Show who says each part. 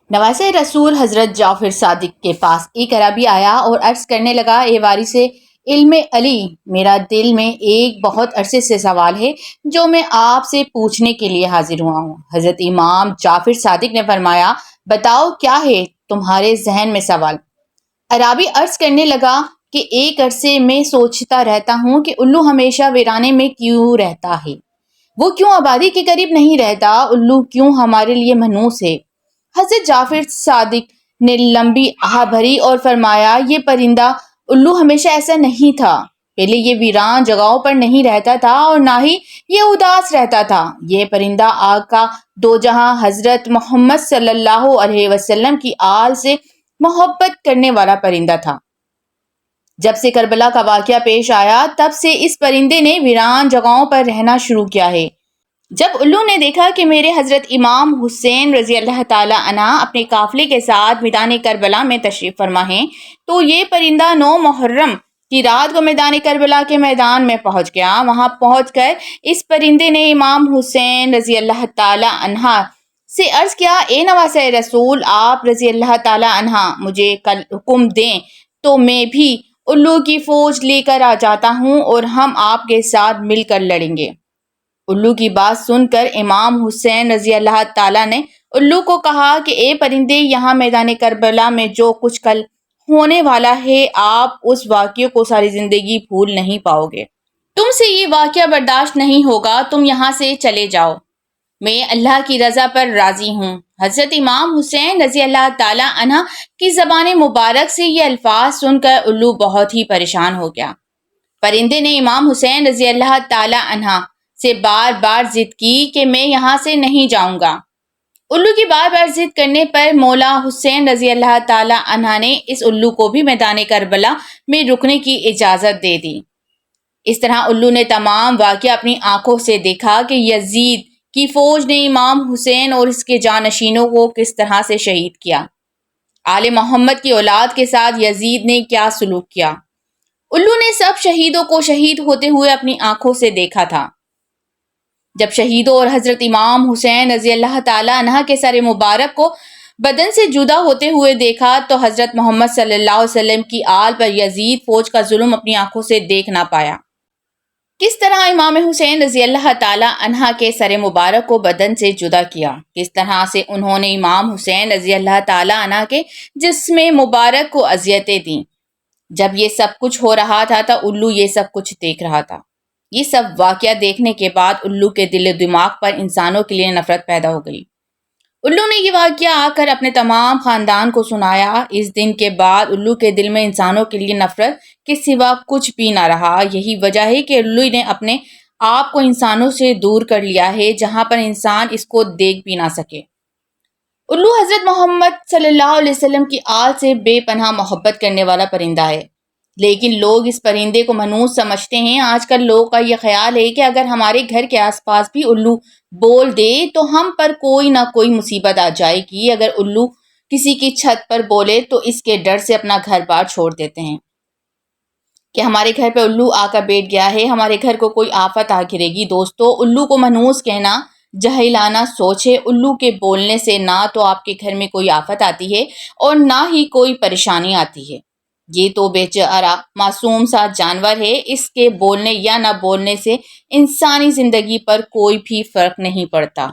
Speaker 1: نواز رسول حضرت جعفر صادق کے پاس ایک عربی آیا اور عرض کرنے لگا، اے وارث علم علی، میرا دل میں ایک بہت عرصے سے سوال ہے جو میں آپ سے پوچھنے کے لیے حاضر ہوا ہوں۔ حضرت امام جعفر صادق نے فرمایا، بتاؤ کیا ہے تمہارے ذہن میں سوال؟ عربی عرض کرنے لگا کہ ایک عرصے میں سوچتا رہتا ہوں کہ الو ہمیشہ ویرانے میں کیوں رہتا ہے، وہ کیوں آبادی کے قریب نہیں رہتا، الو کیوں ہمارے لیے منحوس ہے؟ حضرت جعفر صادق نے لمبی آہ بھری اور فرمایا، یہ پرندہ الو ہمیشہ ایسا نہیں تھا، پہلے یہ ویران جگہوں پر نہیں رہتا تھا اور نہ ہی یہ اداس رہتا تھا۔ یہ پرندہ آقا دو جہاں حضرت محمد صلی اللہ علیہ وسلم کی آل سے محبت کرنے والا پرندہ تھا۔ جب سے کربلا کا واقعہ پیش آیا تب سے اس پرندے نے ویران جگہوں پر رہنا شروع کیا ہے۔ جب الو نے دیکھا کہ میرے حضرت امام حسین رضی اللہ تعالی عنہ اپنے قافلے کے ساتھ میدان کربلا میں تشریف فرما ہیں تو یہ پرندہ 9 محرم کی رات کو میدان کربلا کے میدان میں پہنچ گیا۔ وہاں پہنچ کر اس پرندے نے امام حسین رضی اللہ تعالی عنہ سے عرض کیا، اے نواز رسول، آپ رضی اللہ تعالی عنہ مجھے کل حکم دیں تو میں بھی الو کی فوج لے کر آ جاتا ہوں اور ہم آپ کے ساتھ مل کر لڑیں گے۔ الو کی بات سن کر امام حسین رضی اللہ تعالیٰ نے الو کو کہا کہ اے پرندے، یہاں میدان کربلا میں جو کچھ کل ہونے والا ہے آپ اس واقعے کو ساری زندگی بھول نہیں پاؤ گے۔ تم سے یہ واقعہ برداشت نہیں ہوگا، تم یہاں سے چلے جاؤ، میں اللہ کی رضا پر راضی ہوں۔ حضرت امام حسین رضی اللہ تعالیٰ عنہ کی زبان مبارک سے یہ الفاظ سن کر الو بہت ہی پریشان ہو گیا۔ پرندے نے امام حسین رضی اللہ تعالیٰ عنہ سے بار بار ضد کی کہ میں یہاں سے نہیں جاؤں گا۔ الو کی بار بار ضد کرنے پر مولا حسین رضی اللہ تعالیٰ عنہ نے اس الو کو بھی میدان کربلا میں رکنے کی اجازت دے دی۔ اس طرح الو نے تمام واقعہ اپنی آنکھوں سے دیکھا کہ یزید کی فوج نے امام حسین اور اس کے جانشینوں کو کس طرح سے شہید کیا، آل محمد کی اولاد کے ساتھ یزید نے کیا سلوک کیا۔ الو نے سب شہیدوں کو شہید ہوتے ہوئے اپنی آنکھوں سے دیکھا تھا۔ جب شہیدوں اور حضرت امام حسین رضی اللہ تعالیٰ عنہ کے سر مبارک کو بدن سے جدا ہوتے ہوئے دیکھا تو حضرت محمد صلی اللہ علیہ وسلم کی آل پر یزید فوج کا ظلم اپنی آنکھوں سے دیکھ نہ پایا۔ کس طرح امام حسین رضی اللہ تعالیٰ عنہ کے سر مبارک کو بدن سے جدا کیا، کس طرح سے انہوں نے امام حسین رضی اللہ تعالیٰ عنہ کے جسم مبارک کو اذیتیں دیں۔ جب یہ سب کچھ ہو رہا تھا تو الو یہ سب کچھ دیکھ رہا تھا۔ یہ سب واقعہ دیکھنے کے بعد الو کے دل و دماغ پر انسانوں کے لیے نفرت پیدا ہو گئی۔ الو نے یہ واقعہ آ کر اپنے تمام خاندان کو سنایا۔ اس دن کے بعد الو کے دل میں انسانوں کے لیے نفرت کے سوا کچھ بھی نہ رہا۔ یہی وجہ ہے کہ الو نے اپنے آپ کو انسانوں سے دور کر لیا ہے، جہاں پر انسان اس کو دیکھ بھی نہ سکے۔ الو حضرت محمد صلی اللہ علیہ وسلم کی آل سے بے پناہ محبت کرنے والا پرندہ ہے، لیکن لوگ اس پرندے کو منحوس سمجھتے ہیں۔ آج کل لوگوں کا یہ خیال ہے کہ اگر ہمارے گھر کے آس پاس بھی الو بول دے تو ہم پر کوئی نہ کوئی مصیبت آ جائے گی۔ اگر الو کسی کی چھت پر بولے تو اس کے ڈر سے اپنا گھر بار چھوڑ دیتے ہیں کہ ہمارے گھر پہ الو آ کر بیٹھ گیا ہے، ہمارے گھر کو کوئی آفت آ گرے گی۔ دوستو، الو کو منحوس کہنا جاہلانہ سوچ ہے۔ الو کے بولنے سے نہ تو آپ کے گھر میں کوئی آفت آتی ہے اور نہ ہی کوئی پریشانی آتی ہے۔ یہ تو بیچارہ معصوم سا جانور ہے، اس کے بولنے یا نہ بولنے سے انسانی زندگی پر کوئی بھی فرق نہیں پڑتا۔